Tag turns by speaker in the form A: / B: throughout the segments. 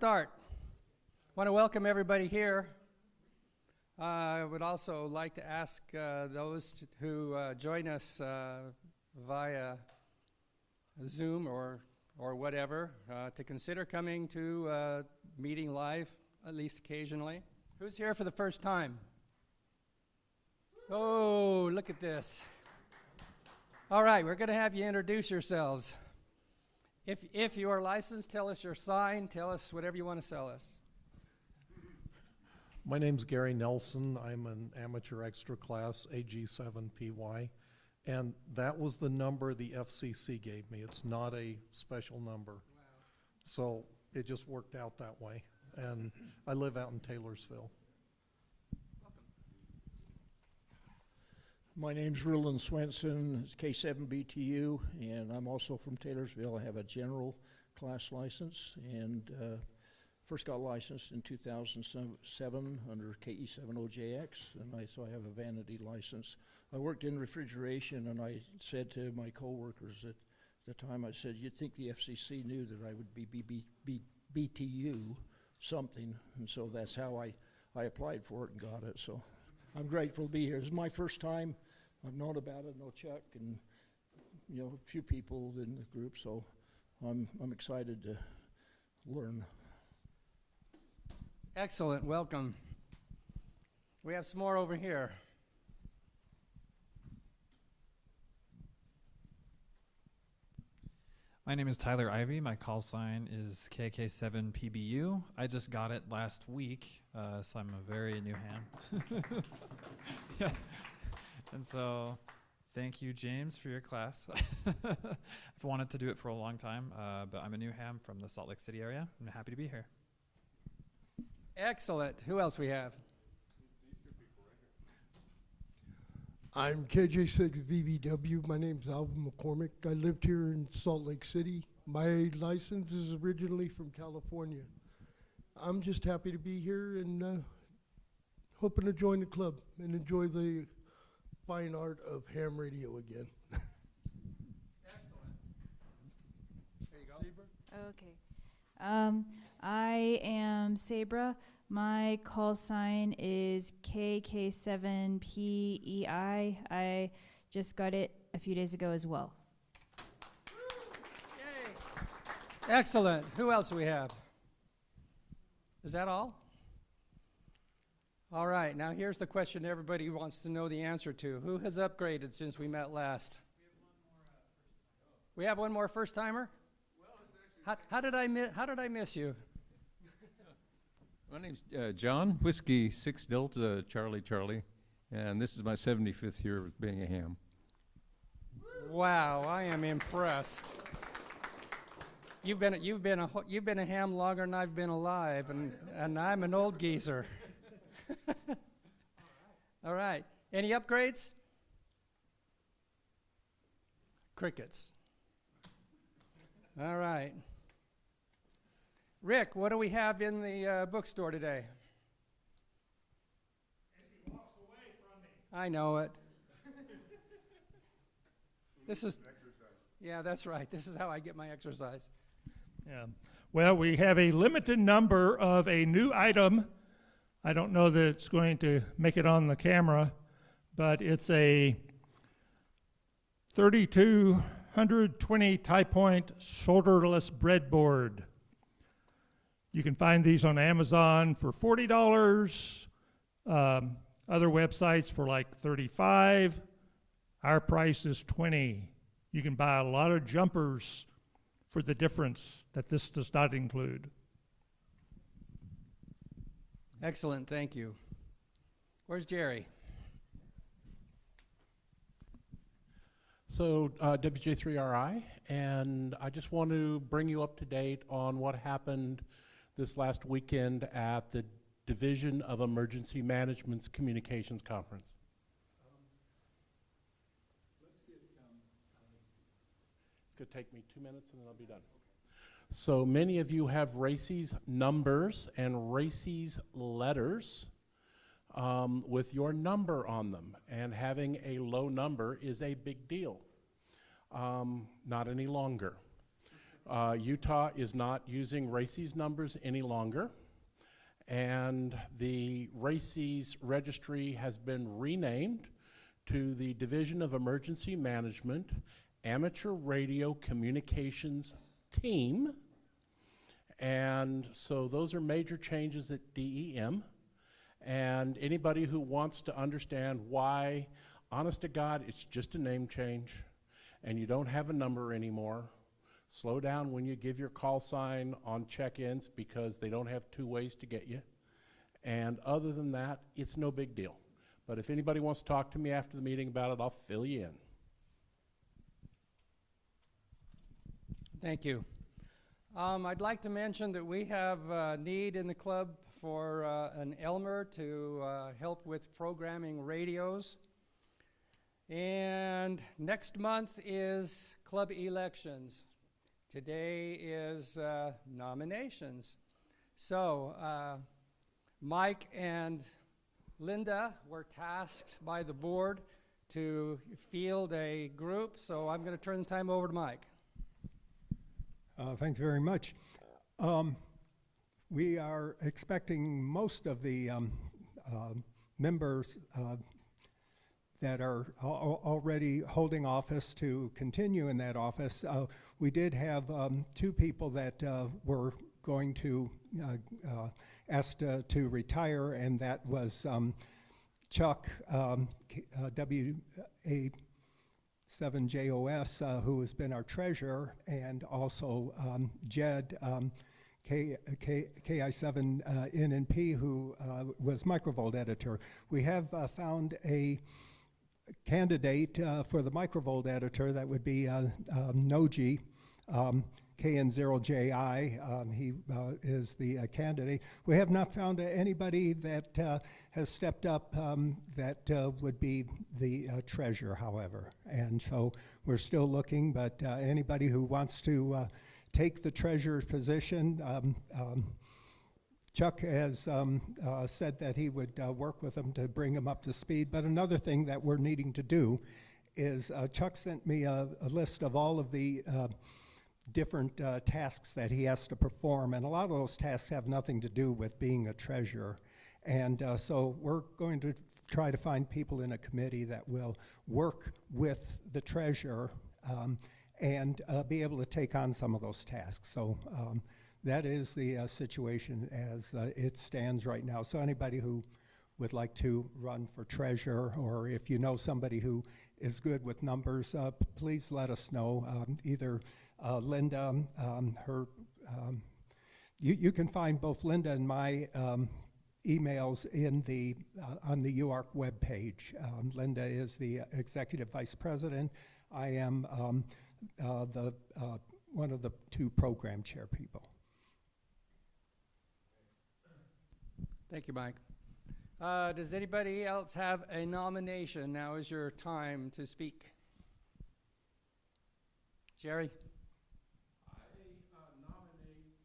A: start. I want to welcome everybody here. I would also like to ask those who join us via Zoom or whatever to consider coming to meeting live, at least occasionally. Who's here for the first time? Oh, look at this. All right, we're going to have you introduce yourselves. If you are licensed, tell us your sign, tell us whatever you want to sell us.
B: My name's Gary Nelson. I'm an amateur extra class, AG7PY, and that was the number the FCC gave me. It's not a special number. Wow. So it just worked out that way. And I live out in Taylorsville.
C: My name's Roland Swenson, it's K7BTU, and I'm also from Taylorsville. I have a general class license, and first got licensed in 2007 under KE70JX, and so I have a vanity license. I worked in refrigeration, and I said to my coworkers at the time, I said, you'd think the FCC knew that I would be BTU something, and so that's how I applied for it and got it. So I'm grateful to be here. This is my first time. I've known about it, know Chuck, and a few people in the group, so I'm excited to learn.
A: Excellent, welcome. We have some more over here.
D: My name is Tyler Ivey. My call sign is KK7PBU. I just got it last week, so I'm a very new ham. Yeah. And so thank you, James, for your class. I've wanted to do it for a long time, but I'm a new ham from the Salt Lake City area. I'm happy to be here.
A: Excellent. Who else we have?
E: I'm KJ6VVW. My name's Alvin McCormick. I lived here in Salt Lake City. My license is originally from California. I'm just happy to be here and hoping to join the club and enjoy the fine art of ham radio again.
A: Excellent. There you go.
F: Okay. I am Sabra. My call sign is KK7PEI. I just got it a few days ago as well.
A: Yay. Excellent. Who else do we have? Is that all? All right, now here's the question everybody wants to know the answer to. Who has upgraded since we met last? We have one more first-timer? How did I miss you?
G: My name's John, Whiskey 6 Delta Charlie, and this is my 75th year of being a ham.
A: Wow, I am impressed. You've been a ham longer than I've been alive, and I'm an old geezer. All right. Any upgrades? Crickets. All right. Rick, what do we have in the bookstore today?
H: As he walks away from me.
A: I know it. This is
H: exercise.
A: Yeah, that's right. This is how I get my exercise.
H: Yeah. Well, we have a limited number of a new item. I don't know that it's going to make it on the camera, but it's a 3220 tie-point shoulderless breadboard. You can find these on Amazon for $40, other websites for like $35. Our price is $20. You can buy a lot of jumpers for the difference that this does not include.
A: Excellent, thank you. Where's Jerry?
I: So WJ3RI, and I just want to bring you up to date on what happened this last weekend at the Division of Emergency Management's Communications Conference. It's going to take me 2 minutes and then I'll be done. So many of you have RACES numbers and RACES letters with your number on them, and having a low number is a big deal. Not any longer. Utah is not using RACES numbers any longer, and the RACES registry has been renamed to the Division of Emergency Management Amateur Radio Communications Team. And so those are major changes at DEM. And anybody who wants to understand why, honest to God, it's just a name change and you don't have a number anymore. Slow down when you give your call sign on check-ins because they don't have two ways to get you. And other than that, it's no big deal. But if anybody wants to talk to me after the meeting about it, I'll fill you in.
A: Thank you. I'd like to mention that we have a need in the club for an Elmer to help with programming radios. And next month is club elections. Today is nominations. So Mike and Linda were tasked by the board to field a group, so I'm going to turn the time over to Mike.
J: Thank you very much. We are expecting most of the members that are already holding office to continue in that office. We did have two people that were going to asked to retire, and that was Chuck WA7JOS, who has been our treasurer, and also Jed KI7NNP, who was microvolt editor. We have found a candidate for the microvolt editor. That would be Noji, KN0JI. He is the candidate. We have not found anybody that has stepped up that would be the treasurer, however. And so we're still looking, but anybody who wants to take the treasurer's position, Chuck has said that he would work with them to bring them up to speed. But another thing that we're needing to do is Chuck sent me a list of all of the different tasks that he has to perform, and a lot of those tasks have nothing to do with being a treasurer. And so we're going to try to find people in a committee that will work with the treasurer and be able to take on some of those tasks. So that is the situation as it stands right now. So anybody who would like to run for treasurer, or if you know somebody who is good with numbers, please let us know. Either Linda, you can find both Linda and my emails in the on the UARC webpage. Linda is the executive vice president. I am one of the two program chair people.
A: Thank you, Mike. Does anybody else have a nomination? Now is your time to speak. Jerry?
I: I nominate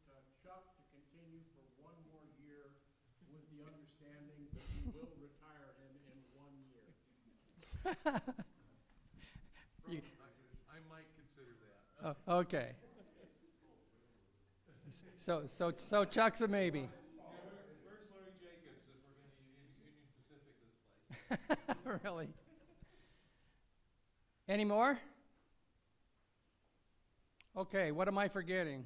I: Chuck to continue for one more year with the understanding that we will retire him in 1 year.
B: I might consider that.
A: Oh, okay. So Chuck's a maybe.
B: Where's Larry Jacobs if we're going to Union Pacific this place?
A: Really? Any more? Okay, what am I forgetting?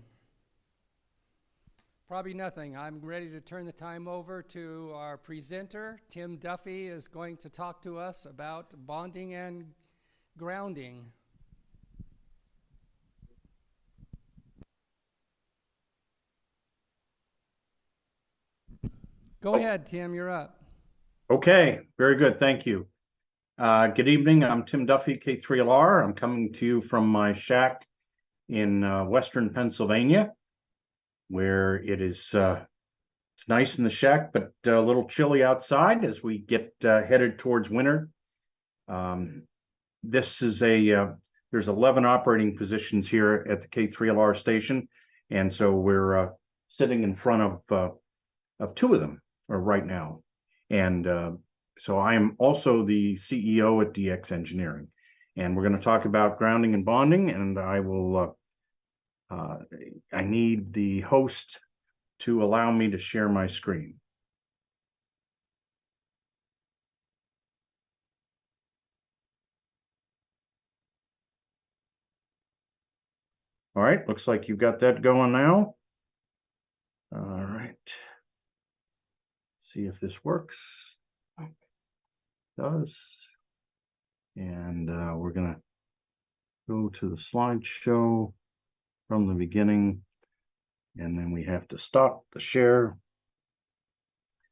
A: Probably nothing. I'm ready to turn the time over to our presenter. Tim Duffy is going to talk to us about bonding and grounding. Go ahead, Tim, you're up.
K: Okay, very good, thank you. Good evening, I'm Tim Duffy, K3LR. I'm coming to you from my shack in western Pennsylvania, where it is it's nice in the shack, but a little chilly outside as we get headed towards winter. This is there's 11 operating positions here at the K3LR station, and so we're sitting in front of two of them right now. And so I am also the CEO at DX Engineering, and we're going to talk about grounding and bonding, and I will I need the host to allow me to share my screen. All right, looks like you've got that going now. All right. See if this works. It does. And we're gonna go to the slideshow from the beginning, and then we have to stop the share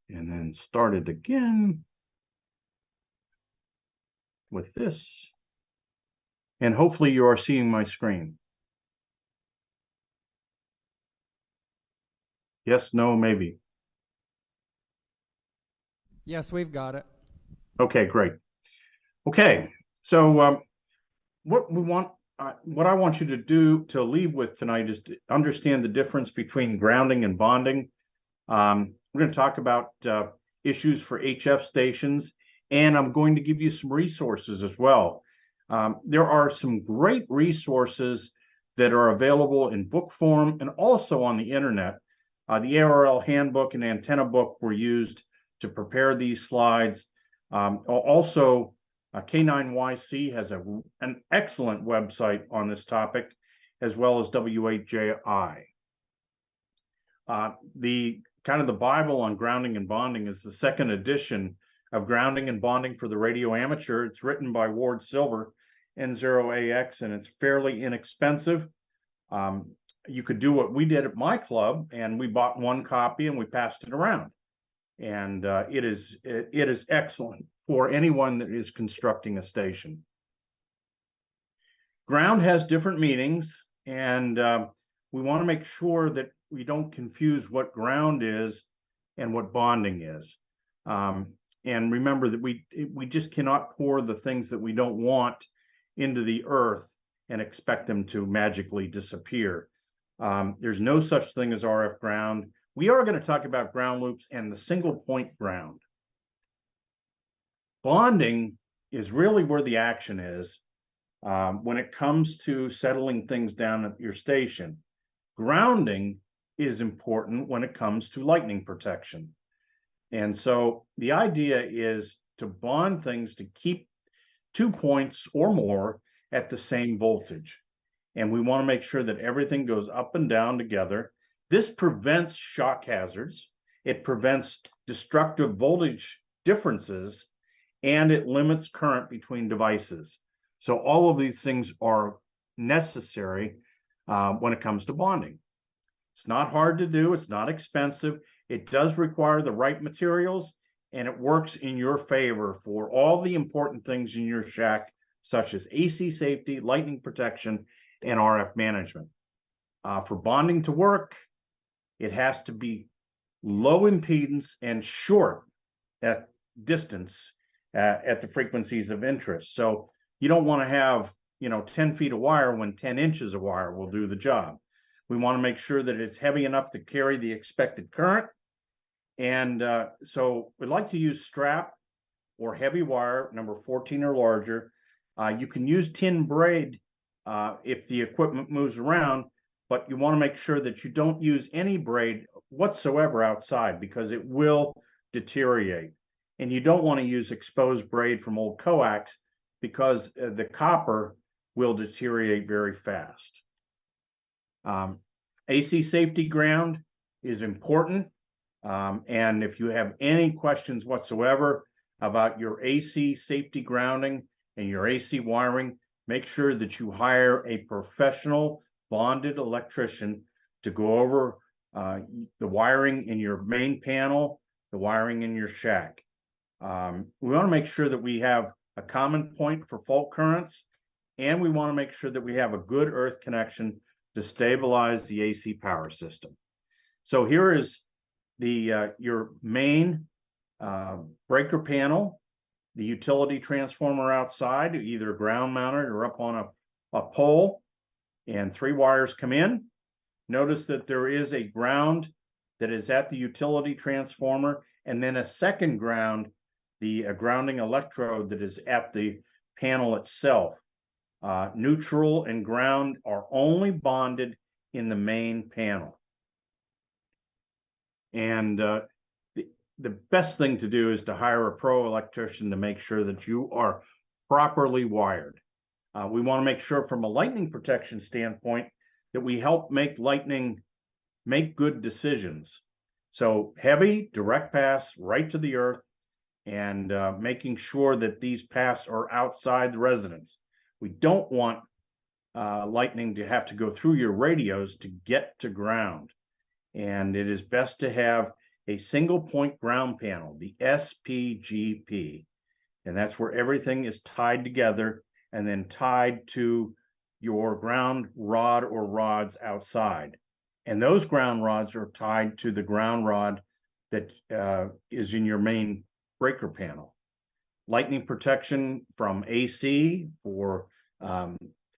K: and then start it again with this. And hopefully you are seeing my screen. Yes, no, maybe.
A: Yes, we've got it.
K: Okay, great. Okay, so what I want you to do to leave with tonight is to understand the difference between grounding and bonding. We're going to talk about issues for HF stations, and I'm going to give you some resources as well. There are some great resources that are available in book form and also on the internet. The ARL handbook and antenna book were used to prepare these slides. Also, K9YC has an excellent website on this topic, as well as W8JI. The Bible on grounding and bonding is the second edition of Grounding and Bonding for the Radio Amateur. It's written by Ward Silver, N0AX, and it's fairly inexpensive. You could do what we did at my club, and we bought one copy and we passed it around. And it is excellent for anyone that is constructing a station. Ground has different meanings, and we want to make sure that we don't confuse what ground is and what bonding is. And remember that we just cannot pour the things that we don't want into the earth and expect them to magically disappear. There's no such thing as RF ground. We are going to talk about ground loops and the single point ground. Bonding is really where the action is when it comes to settling things down at your station. Grounding is important when it comes to lightning protection. And so the idea is to bond things to keep 2 points or more at the same voltage. And we want to make sure that everything goes up and down together. This prevents shock hazards. It prevents destructive voltage differences, and it limits current between devices. So all of these things are necessary when it comes to bonding. It's not hard to do. It's not expensive. It does require the right materials, and it works in your favor for all the important things in your shack, such as AC safety, lightning protection, and RF management. For bonding to work, it has to be low impedance and short at distance at the frequencies of interest. So you don't want to have 10 feet of wire when 10 inches of wire will do the job. We want to make sure that it's heavy enough to carry the expected current. And so we'd like to use strap or heavy wire, number 14 or larger. You can use tin braid if the equipment moves around, but you want to make sure that you don't use any braid whatsoever outside because it will deteriorate. And you don't want to use exposed braid from old coax because the copper will deteriorate very fast. AC safety ground is important. And if you have any questions whatsoever about your AC safety grounding and your AC wiring, make sure that you hire a professional bonded electrician to go over the wiring in your main panel, the wiring in your shack. We want to make sure that we have a common point for fault currents, and we want to make sure that we have a good earth connection to stabilize the AC power system. So here is your main breaker panel, the utility transformer outside, either ground mounted or up on a pole, and 3 wires come in. Notice that there is a ground that is at the utility transformer, and then a second ground, the grounding electrode that is at the panel itself. Neutral and ground are only bonded in the main panel. And the best thing to do is to hire a pro electrician to make sure that you are properly wired. We want to make sure from a lightning protection standpoint that we help make lightning make good decisions. So heavy, direct pass right to the earth, and making sure that these paths are outside the residence. We don't want lightning to have to go through your radios to get to ground. And it is best to have a single point ground panel, the SPGP. And that's where everything is tied together and then tied to your ground rod or rods outside. And those ground rods are tied to the ground rod that is in your main breaker panel. Lightning protection from AC for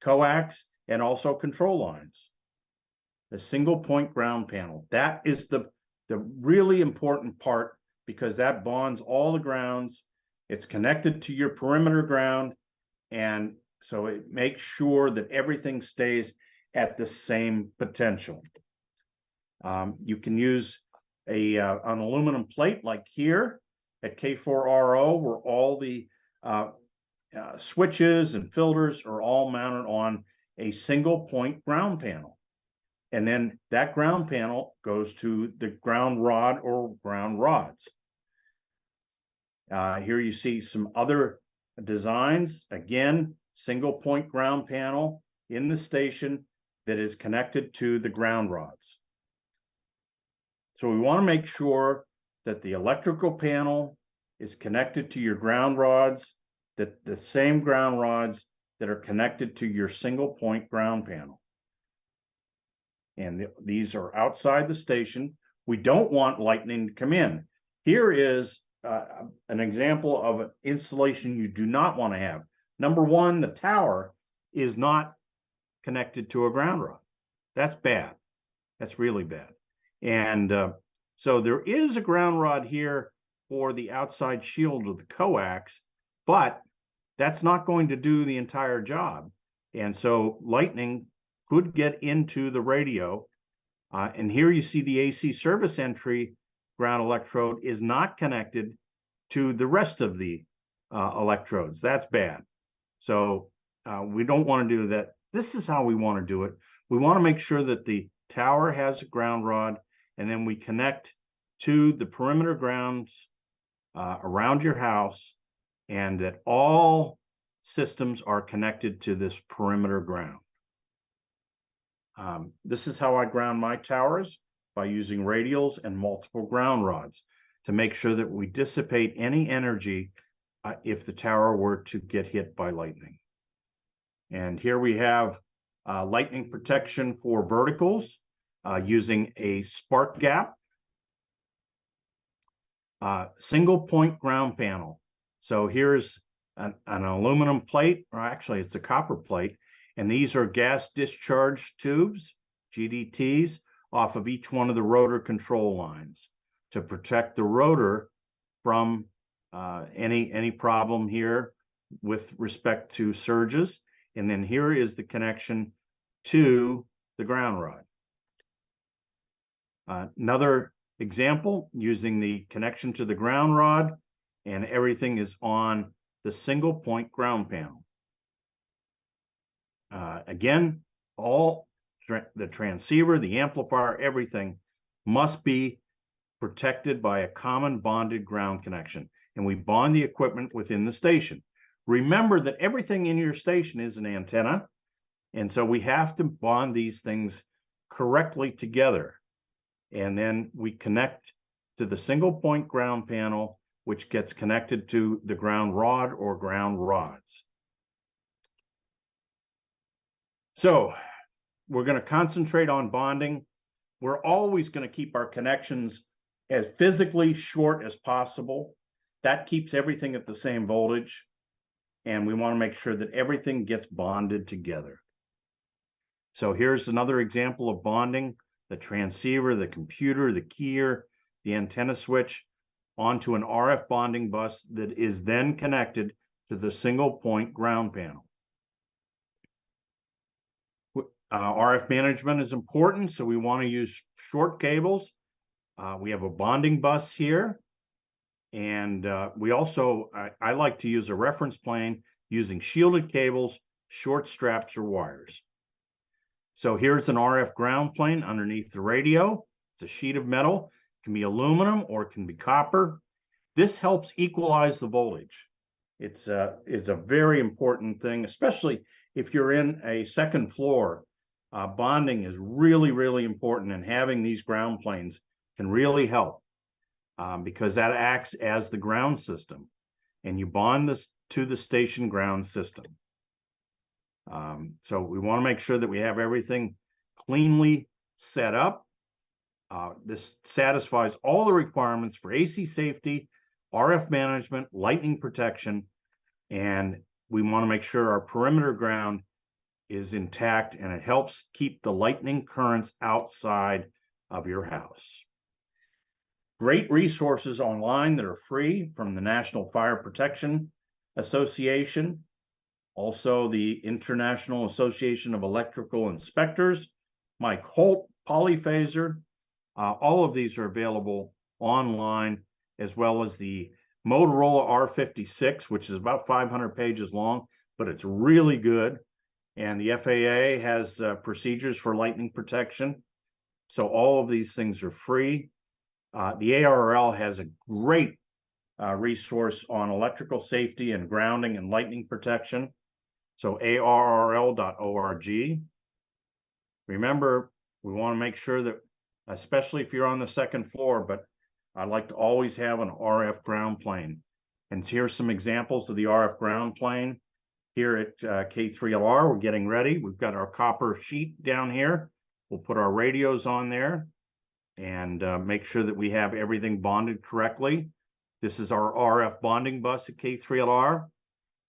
K: coax and also control lines. The single point ground panel. That is the really important part, because that bonds all the grounds. It's connected to your perimeter ground, and so it makes sure that everything stays at the same potential. You can use an aluminum plate like here at K4RO, where all the switches and filters are all mounted on a single point ground panel. And then that ground panel goes to the ground rod or ground rods. Here you see some other designs. Again, single point ground panel in the station that is connected to the ground rods. So we want to make sure that the electrical panel is connected to your ground rods, that the same ground rods that are connected to your single point ground panel. And these are outside the station. We don't want lightning to come in. Here is an example of an installation you do not want to have. Number one, the tower is not connected to a ground rod. That's bad. That's really bad. And so there is a ground rod here for the outside shield of the coax, but that's not going to do the entire job. And so lightning could get into the radio. And here you see the AC service entry ground electrode is not connected to the rest of the electrodes. That's bad. So we don't want to do that. This is how we want to do it. We want to make sure that the tower has a ground rod, and then we connect to the perimeter grounds around your house, and that all systems are connected to this perimeter ground. This is how I ground my towers, by using radials and multiple ground rods to make sure that we dissipate any energy if the tower were to get hit by lightning. And here we have lightning protection for verticals using a spark gap. Single point ground panel. So here's an aluminum plate, or actually it's a copper plate, and these are gas discharge tubes, GDTs, off of each one of the rotor control lines to protect the rotor from any problem here with respect to surges. And then here is the connection to the ground rod. Another example, using the connection to the ground rod, and everything is on the single point ground panel. Again, all the transceiver, the amplifier, everything must be protected by a common bonded ground connection. And we bond the equipment within the station. Remember that everything in your station is an antenna. And so we have to bond these things correctly together. And then we connect to the single point ground panel, which gets connected to the ground rod or ground rods. So we're going to concentrate on bonding. We're always going to keep our connections as physically short as possible. That keeps everything at the same voltage. And we want to make sure that everything gets bonded together. So here's another example of bonding: the transceiver, the computer, the keyer, the antenna switch onto an RF bonding bus that is then connected to the single point ground panel. RF management is important, so we want to use short cables. We have a bonding bus here. And we also, I like to use a reference plane using shielded cables, short straps, or wires. So here's an RF ground plane underneath the radio. It's a sheet of metal. It can be aluminum or it can be copper. This helps equalize the voltage. It's a very important thing, especially if you're in a second floor. Bonding is really, really important, and having these ground planes can really help. Because that acts as the ground system, and you bond this to the station ground system. So we want to make sure that we have everything cleanly set up. This satisfies all the requirements for AC safety, RF management, lightning protection, and we want to make sure our perimeter ground is intact, and it helps keep the lightning currents outside of your house. Great resources online that are free from the National Fire Protection Association, also the International Association of Electrical Inspectors, Mike Holt, Polyphaser. All of these are available online, as well as the Motorola R56, which is about 500 pages long, but it's really good. And the FAA has procedures for lightning protection. So all of these things are free. The ARRL has a great resource on electrical safety and grounding and lightning protection. So arrl.org. Remember, we want to make sure that, especially if you're on the second floor, but I'd like to always have an RF ground plane. And here's some examples of the RF ground plane. Here at K3LR, we're getting ready. We've got our copper sheet down here. We'll put our radios on there and make sure that we have everything bonded correctly. This is our RF bonding bus at K3LR.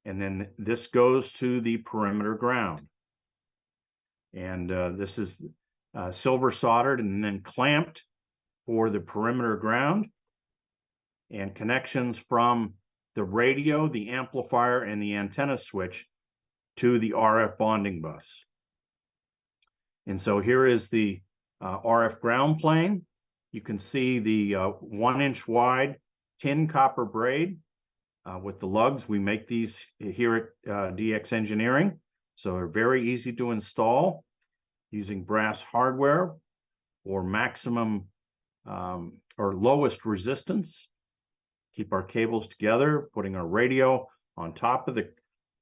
K: And then this goes to the perimeter ground. And this is silver soldered and then clamped for the perimeter ground. And connections from the radio, the amplifier, and the antenna switch to the RF bonding bus. And so here is the RF ground plane. You can see the 1-inch wide tin copper braid with the lugs. We make these here at DX Engineering, so they're very easy to install using brass hardware or maximum or lowest resistance. Keep our cables together, putting our radio on top of the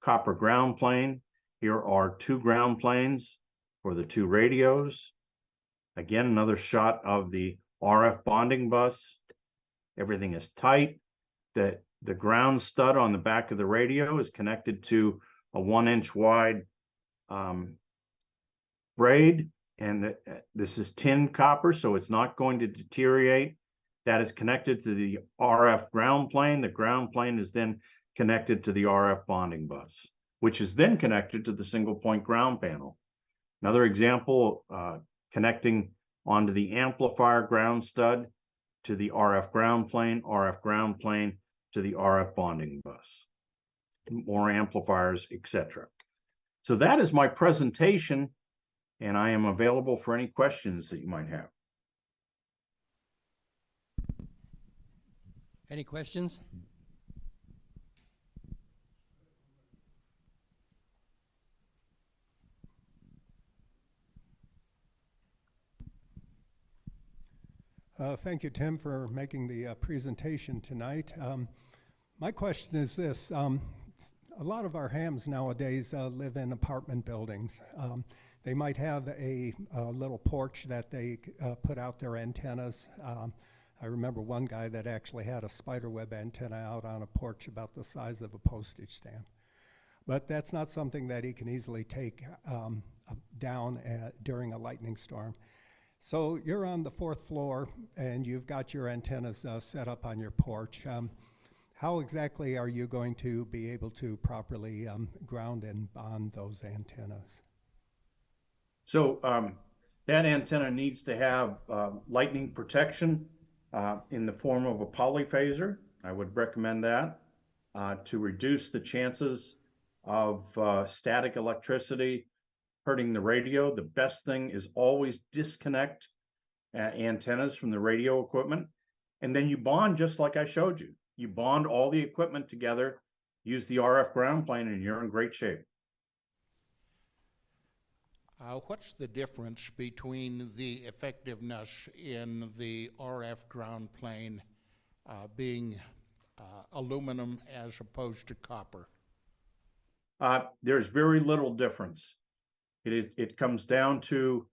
K: copper ground plane. Here are 2 ground planes for the 2 radios. Again, another shot of the RF bonding bus. Everything is tight. The ground stud on the back of the radio is connected to a 1-inch wide braid, and this is tin copper, so it's not going to deteriorate. That is connected to the RF ground plane. The ground plane is then connected to the RF bonding bus, which is then connected to the single point ground panel. Another example, connecting onto the amplifier ground stud to the RF ground plane to the RF bonding bus, more amplifiers, etc. So that is my presentation, and I am available for any questions that you might have.
A: Any questions?
J: Thank you, Tim, for making the presentation tonight. My question is this. A lot of our hams nowadays live in apartment buildings. They might have a little porch that they put out their antennas. I remember one guy that actually had a spiderweb antenna out on a porch about the size of a postage stamp. But that's not something that he can easily take down during a lightning storm. So you're on the 4th floor and you've got your antennas set up on your porch. How exactly are you going to be able to properly ground and bond those antennas?
K: So that antenna needs to have lightning protection in the form of a polyphaser. I would recommend that to reduce the chances of static electricity hurting the radio. The best thing is always disconnect antennas from the radio equipment. And then you bond just like I showed you. You bond all the equipment together, use the RF ground plane, and you're in great shape.
L: What's the difference between the effectiveness in the RF ground plane being aluminum as opposed to copper?
K: There's very little difference. It comes down to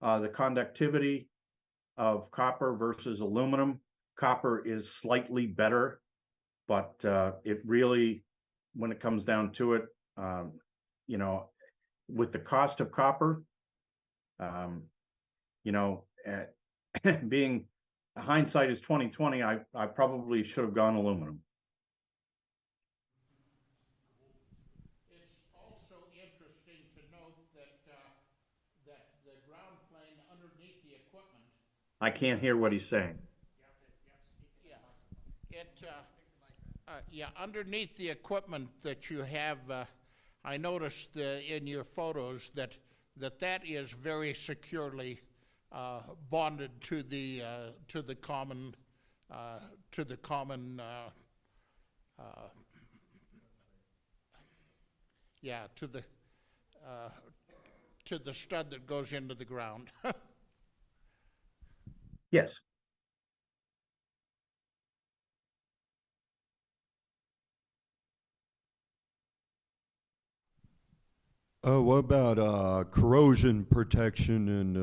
K: the conductivity of copper versus aluminum. Copper is slightly better, but it really, when it comes down to it, you know, with the cost of copper, you know, being hindsight is 2020, I probably should have gone aluminum.
L: It's also interesting to note that that the ground plane underneath the equipment.
K: I can't hear what he's saying.
L: Yeah, underneath the equipment that you have, I noticed in your photos that is very securely bonded to the common yeah, to the stud that goes into the ground.
K: Yes.
M: What about corrosion protection and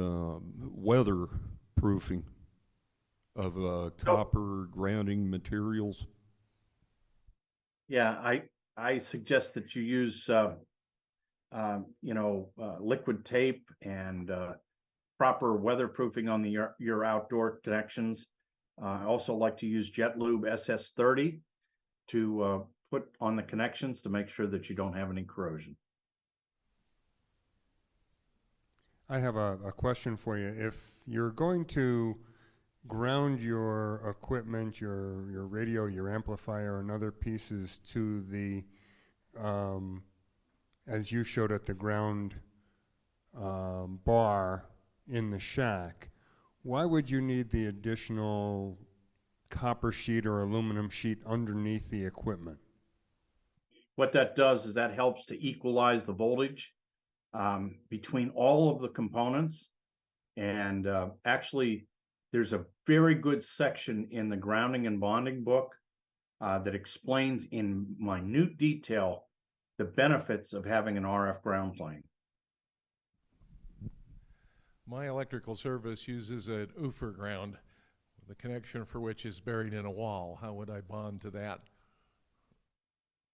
M: weather proofing of copper grounding materials?
K: Yeah, I suggest that you use you know, liquid tape and proper weatherproofing on your outdoor connections. I also like to use Jet Lube SS30 to put on the connections to make sure that you don't have any corrosion.
N: I have a question for you. If you're going to ground your equipment, your radio, your amplifier, and other pieces to the, as you showed at the ground bar in the shack, why would you need the additional copper sheet or aluminum sheet underneath the equipment?
K: What that does is that helps to equalize the voltage between all of the components. And actually, there's a very good section in the grounding and bonding book that explains in minute detail the benefits of having an RF ground plane.
O: My electrical service uses an UFR ground, the connection for which is buried in a wall. How would I bond to that?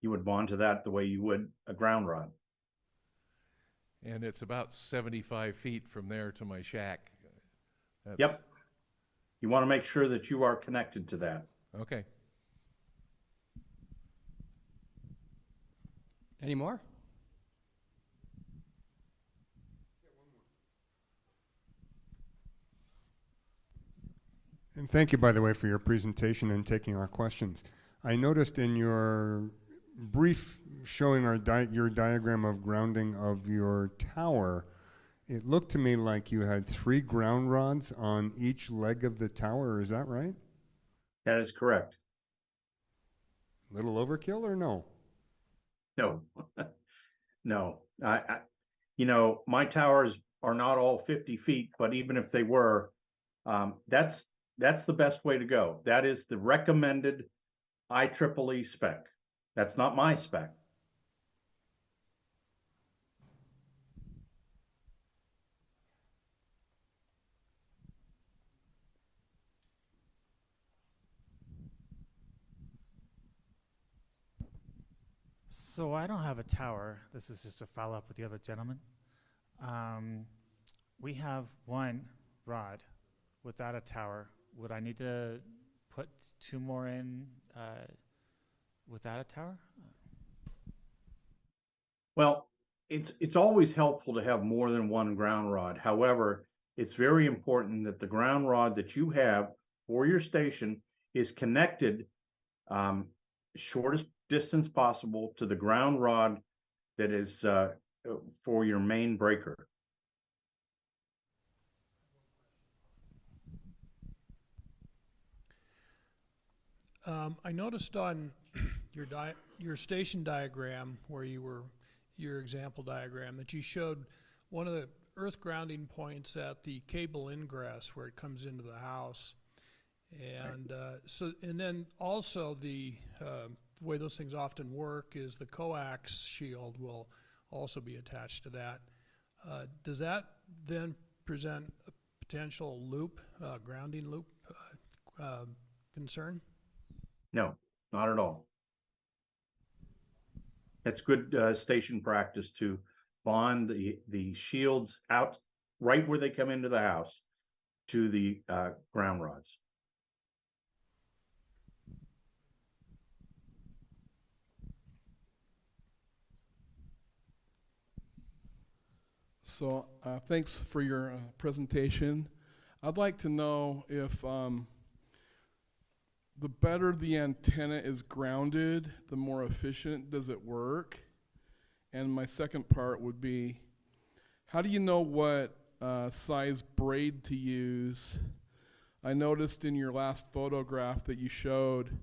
K: You would bond to that the way you would a ground rod.
O: And it's about 75 feet from there to my shack.
K: Yep. You want to make sure that you are connected to that.
O: Okay.
A: Any more?
N: And thank you, by the way, for your presentation and taking our questions. I noticed in your brief showing your diagram of grounding of your tower, it looked to me like you had 3 ground rods on each leg of the tower. Is that right?
K: That is correct.
N: Little overkill or no?
K: No, no. You know, my towers are not all 50 feet, but even if they were, that's the best way to go. That is the recommended IEEE spec. That's not my spec.
P: So I don't have a tower. This is just a follow-up with the other gentleman. We have 1 rod without a tower. Would I need to put 2 more in without a tower?
K: Well, it's always helpful to have more than 1 ground rod. However, it's very important that the ground rod that you have for your station is connected shortest distance possible to the ground rod that is for your main breaker.
Q: I noticed on your station diagram where your example diagram that you showed one of the earth grounding points at the cable ingress where it comes into the house. And and then also the way those things often work is the coax shield will also be attached to that. Does that then present a potential loop, grounding loop concern?
K: No, not at all. It's good station practice to bond the shields out right where they come into the house to the ground rods.
R: So thanks for your presentation. I'd like to know if the better the antenna is grounded, the more efficient does it work? And my second part would be, how do you know what size braid to use? I noticed in your last photograph that you showed,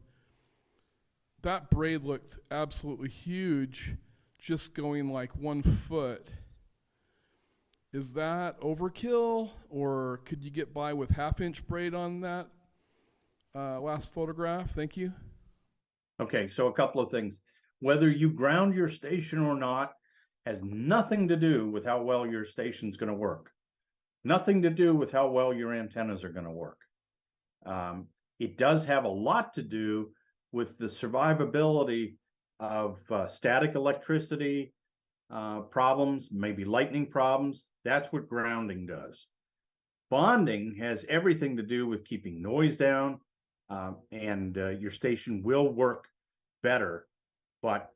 R: that braid looked absolutely huge, just going like 1 foot. Is that overkill, or could you get by with 1/2-inch braid on that last photograph? Thank you.
K: Okay, so a couple of things. Whether you ground your station or not has nothing to do with how well your station's going to work. Nothing to do with how well your antennas are going to work. It does have a lot to do with the survivability of static electricity problems, maybe lightning problems. That's what grounding does. Bonding has everything to do with keeping noise down, and your station will work better, but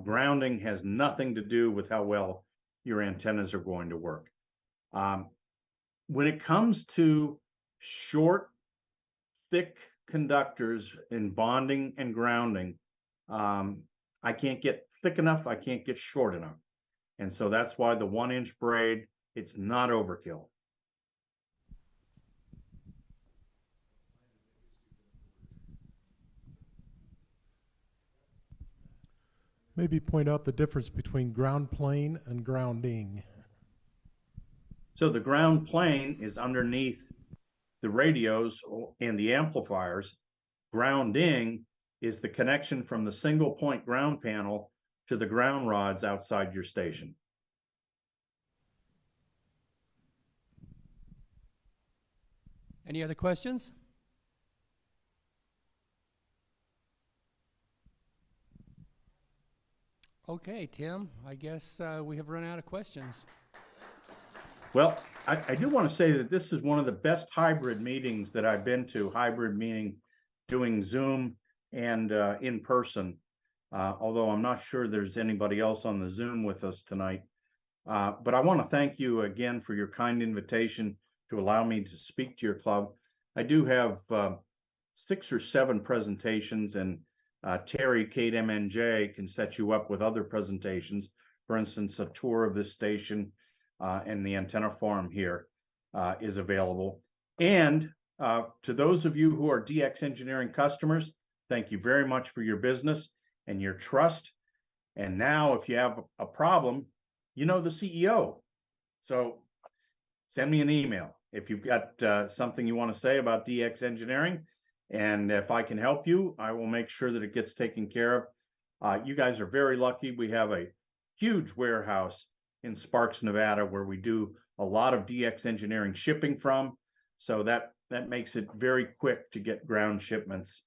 K: grounding has nothing to do with how well your antennas are going to work. When it comes to short, thick conductors in bonding and grounding, I can't get thick enough, I can't get short enough. And so that's why the 1-inch braid, it's not overkill.
B: Maybe point out the difference between ground plane and grounding.
K: So the ground plane is underneath the radios and the amplifiers. Grounding is the connection from the single point ground panel to the ground rods outside your station.
A: Any other questions? Okay, Tim, I guess we have run out of questions.
K: Well, I do want to say that this is one of the best hybrid meetings that I've been to, hybrid meaning doing Zoom and in person, although I'm not sure there's anybody else on the Zoom with us tonight. But I want to thank you again for your kind invitation to allow me to speak to your club. I do have 6 or 7 presentations, and Terry, Kate MNJ, can set you up with other presentations. For instance, a tour of this station and the antenna farm here is available. And to those of you who are DX Engineering customers, thank you very much for your business and your trust. And now if you have a problem, you know the CEO. So send me an email if you've got something you want to say about DX Engineering. And if I can help you, I will make sure that it gets taken care of. You guys are very lucky. We have a huge warehouse in Sparks, Nevada, where we do a lot of DX Engineering shipping from. So that makes it very quick to get ground shipments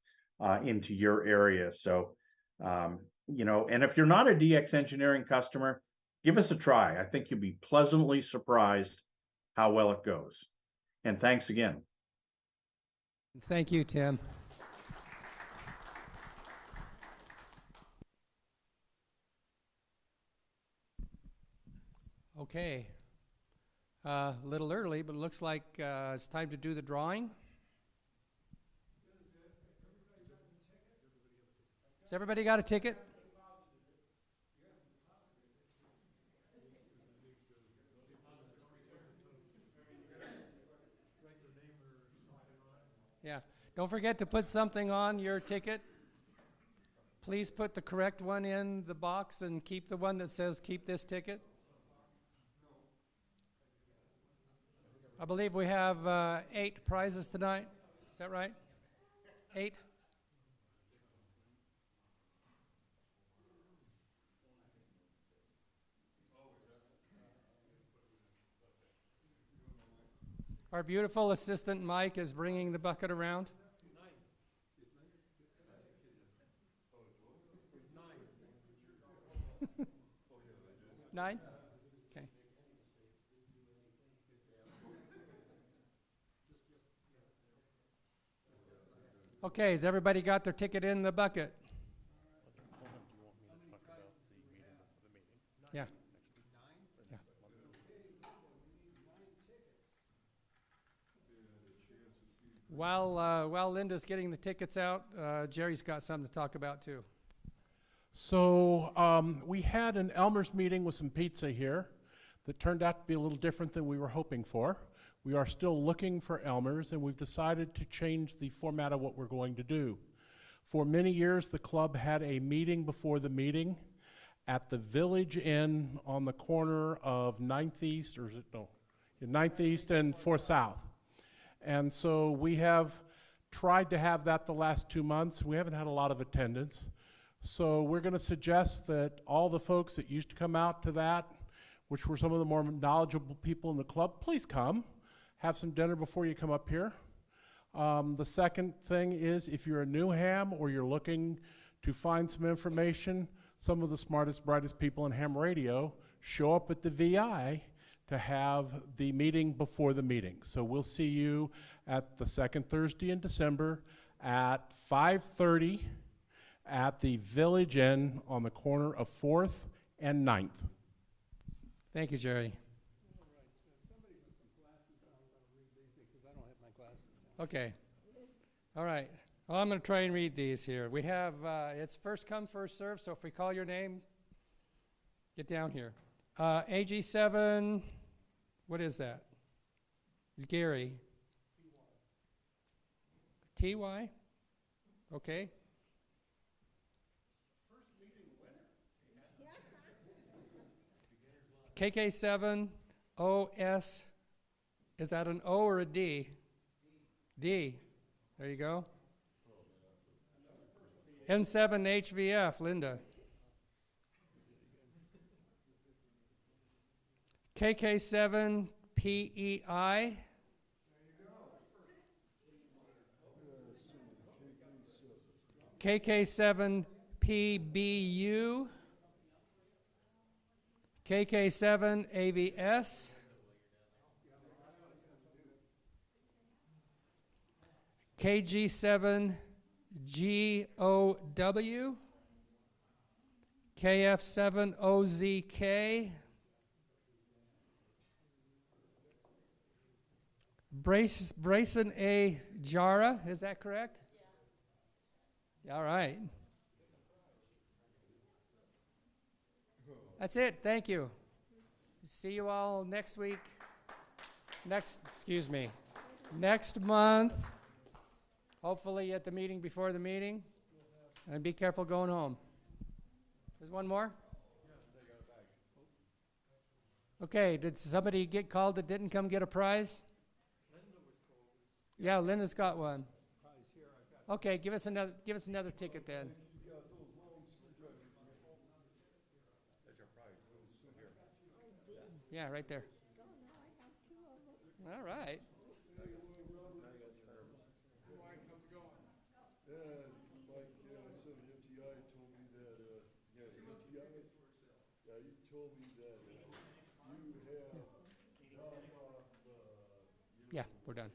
K: into your area. So, you know, and if you're not a DX Engineering customer, give us a try. I think you'll be pleasantly surprised how well it goes. And thanks again.
A: Thank you, Tim. Okay. A little early, but it looks like it's time to do the drawing. Has everybody got a ticket? Don't forget to put something on your ticket. Please put the correct one in the box and keep the one that says keep this ticket. I believe we have 8 prizes tonight. Is that right? 8? Our beautiful assistant Mike is bringing the bucket around. 9? Okay. Okay, has everybody got their ticket in the bucket? Yeah. Yeah. While Linda's getting the tickets out, Jerry's got something to talk about too.
I: So we had an Elmer's meeting with some pizza here that turned out to be a little different than we were hoping for. We are still looking for Elmer's, and we've decided to change the format of what we're going to do. For many years, the club had a meeting before the meeting at the Village Inn on the corner of 9th East, or is it, no, 9th East and 4th South. And so we have tried to have that the last 2 months. We haven't had a lot of attendance. So we're going to suggest that all the folks that used to come out to that, which were some of the more knowledgeable people in the club, please come. Have some dinner before you come up here. The second thing is, if you're a new ham or you're looking to find some information, some of the smartest, brightest people in ham radio show up at the VI to have the meeting before the meeting. So we'll see you at the second Thursday in December at 5:30 at the Village Inn on the corner of 4th and 9th.
A: Thank you, Jerry. Okay. All right. Well, I'm going to try and read these here. We have, it's first come, first serve, so if we call your name, get down here. AG7, what is that? It's Gary. TY? Okay. KK7 OS, is that an O or a D? D. There you go. N7 HVF, Linda. KK7 PEI. KK7 PBU. KK7 AVS. KG7 GOW. KF7 OZK. Brayson A. Jara, is that correct? Yeah. All right. That's it. Thank you. See you all next week. Next month. Hopefully at the meeting before the meeting. And be careful going home. There's one more? Okay, did somebody get called that didn't come get a prize? Yeah, Linda's got one. Okay, give us another ticket then. Yeah, right there. All right. Yeah, we're done.